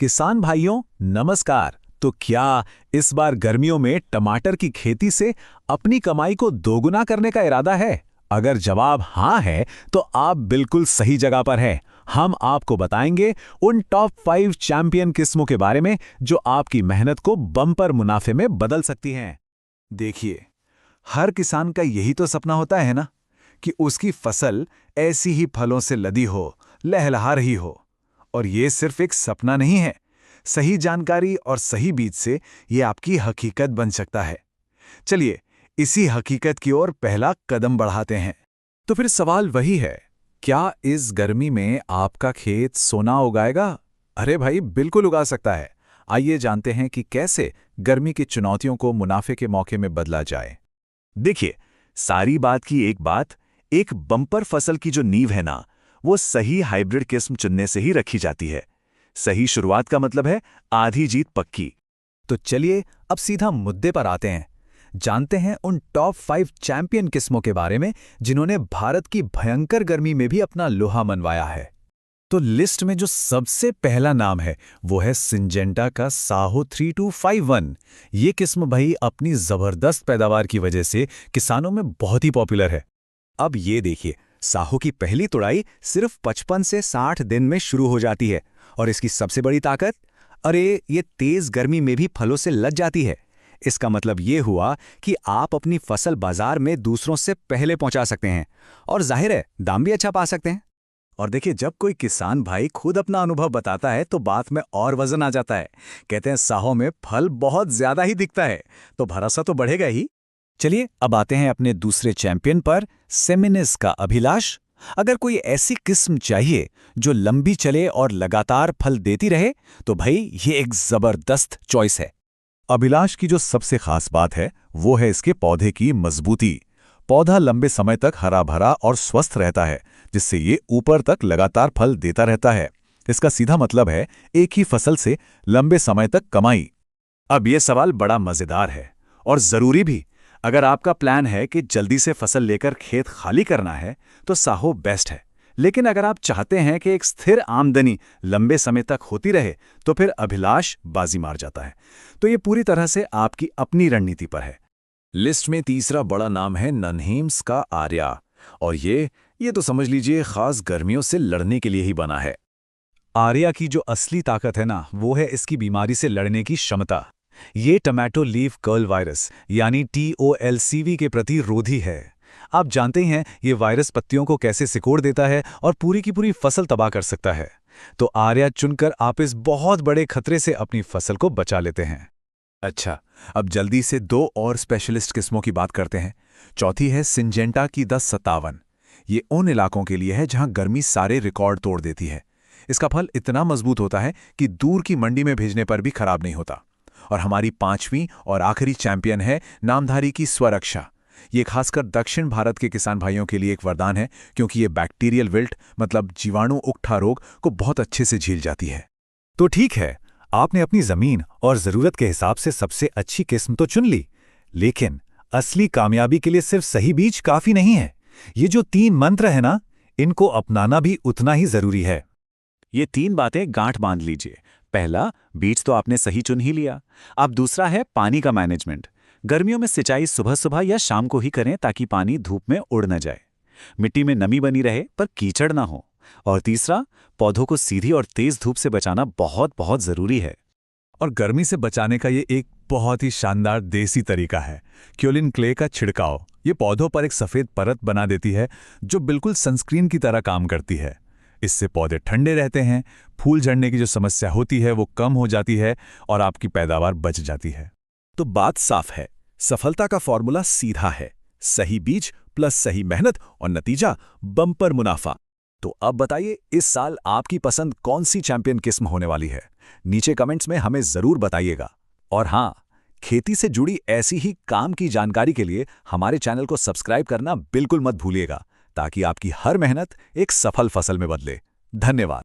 किसान भाइयों नमस्कार। तो क्या इस बार गर्मियों में टमाटर की खेती से अपनी कमाई को दोगुना करने का इरादा है? अगर जवाब हाँ है तो आप बिल्कुल सही जगह पर हैं। हम आपको बताएंगे उन टॉप 5 चैंपियन किस्मों के बारे में जो आपकी मेहनत को बम्पर मुनाफे में बदल सकती हैं। देखिए, हर किसान का यही तो सपना होता है ना कि उसकी फसल ऐसी ही फलों से लदी हो, लहलहा रही हो। और ये सिर्फ एक सपना नहीं है, सही जानकारी और सही बीज से ये आपकी हकीकत बन सकता है। चलिए, इसी हकीकत की ओर पहला कदम बढ़ाते हैं। तो फिर सवाल वही है, क्या इस गर्मी में आपका खेत सोना उगाएगा? अरे भाई, बिल्कुल उगा सकता है। आइए जानते हैं कि कैसे गर्मी की चुनौतियों को मुनाफे के मौके में बदला जाए। देखिए, सारी बात की एक बात, एक बम्पर फसल की जो नींव है ना, वो सही हाइब्रिड किस्म चुनने से ही रखी जाती है। सही शुरुआत का मतलब है आधी जीत पक्की। तो चलिए अब सीधा मुद्दे पर आते हैं। जानते हैं उन टॉप 5 चैंपियन किस्मों के बारे में जिन्होंने भारत की भयंकर गर्मी में भी अपना लोहा मनवाया है। तो लिस्ट में जो सबसे पहला नाम है वो है सिंजेंटा का साहो 3251। ये किस्म भाई अपनी जबरदस्त पैदावार की वजह से किसानों में बहुत ही पॉपुलर है। अब ये देखिए, साहो की पहली तुड़ाई सिर्फ 55 से 60 दिन में शुरू हो जाती है। और इसकी सबसे बड़ी ताकत, अरे ये तेज गर्मी में भी फलों से लद जाती है। इसका मतलब ये हुआ कि आप अपनी फसल बाजार में दूसरों से पहले पहुंचा सकते हैं और जाहिर है दाम भी अच्छा पा सकते हैं। और देखिए, जब कोई किसान भाई खुद अपना अनुभव बताता है तो बात में और वजन आ जाता है। कहते हैं साहो में फल बहुत ज्यादा ही दिखता है, तो भरोसा तो बढ़ेगा ही। चलिए अब आते हैं अपने दूसरे चैंपियन पर, सेमिनिस का अभिलाष। अगर कोई ऐसी किस्म चाहिए जो लंबी चले और लगातार फल देती रहे तो भाई ये एक जबरदस्त चॉइस है। अभिलाष की जो सबसे खास बात है वो है इसके पौधे की मजबूती। पौधा लंबे समय तक हरा भरा और स्वस्थ रहता है, जिससे ये ऊपर तक लगातार फल देता रहता है। इसका सीधा मतलब है एक ही फसल से लंबे समय तक कमाई। अब ये सवाल बड़ा मजेदार है और जरूरी भी। अगर आपका प्लान है कि जल्दी से फसल लेकर खेत खाली करना है तो साहो बेस्ट है। लेकिन अगर आप चाहते हैं कि एक स्थिर आमदनी लंबे समय तक होती रहे तो फिर अभिलाष बाजी मार जाता है। तो ये पूरी तरह से आपकी अपनी रणनीति पर है। लिस्ट में तीसरा बड़ा नाम है नन्हेम्स का आर्या। और ये तो समझ लीजिए खास गर्मियों से लड़ने के लिए ही बना है। आर्या की जो असली ताकत है ना, वो है इसकी बीमारी से लड़ने की क्षमता। ये टमाटो लीफ कर्ल वायरस यानी TOLCV के प्रति रोधी है। आप जानते ही हैं ये वायरस पत्तियों को कैसे सिकोड़ देता है और पूरी की पूरी फसल तबाह कर सकता है। तो आर्या चुनकर आप इस बहुत बड़े खतरे से अपनी फसल को बचा लेते हैं। अच्छा, अब जल्दी से 2 और स्पेशलिस्ट किस्मों की बात करते हैं। चौथी है सिंजेंटा की 1057। ये उन इलाकों के लिए है जहां गर्मी सारे रिकॉर्ड तोड़ देती है। इसका फल इतना मजबूत होता है कि दूर की मंडी में भेजने पर भी खराब नहीं होता। और हमारी 5वीं और आखिरी चैंपियन है नामधारी की स्वरक्षा। ये खासकर दक्षिण भारत के किसान भाइयों के लिए एक वरदान है, क्योंकि ये बैक्टीरियल विल्ट मतलब जीवाणु उकठा रोग को बहुत अच्छे से झेल जाती है। तो ठीक है, आपने अपनी जमीन और जरूरत के हिसाब से सबसे अच्छी किस्म तो चुन ली, लेकिन असली कामयाबी के लिए सिर्फ सही बीज काफी नहीं है। ये जो 3 मंत्र है ना, इनको अपनाना भी उतना ही जरूरी है। ये 3 बातें गांठ बांध लीजिए। पहला, बीज तो आपने सही चुन ही लिया। अब दूसरा है पानी का मैनेजमेंट। गर्मियों में सिंचाई सुबह सुबह या शाम को ही करें ताकि पानी धूप में उड़ न जाए, मिट्टी में नमी बनी रहे पर कीचड़ ना हो। और तीसरा, पौधों को सीधी और तेज धूप से बचाना बहुत बहुत जरूरी है। और गर्मी से बचाने का ये एक बहुत ही शानदार देसी तरीका है, क्योलिन क्ले का छिड़काव। ये पौधों पर एक सफेद परत बना देती है जो बिल्कुल सनस्क्रीन की तरह काम करती है। इससे पौधे ठंडे रहते हैं, फूल झड़ने की जो समस्या होती है वो कम हो जाती है और आपकी पैदावार बच जाती है। तो बात साफ है, सफलता का फॉर्मूला सीधा है, सही बीज प्लस सही मेहनत और नतीजा बम्पर मुनाफा। तो अब बताइए, इस साल आपकी पसंद कौन सी चैंपियन किस्म होने वाली है? नीचे कमेंट्स में हमें जरूर बताइएगा। और हाँ, खेती से जुड़ी ऐसी ही काम की जानकारी के लिए हमारे चैनल को सब्सक्राइब करना बिल्कुल मत भूलिएगा, ताकि आपकी हर मेहनत एक सफल फसल में बदले। धन्यवाद।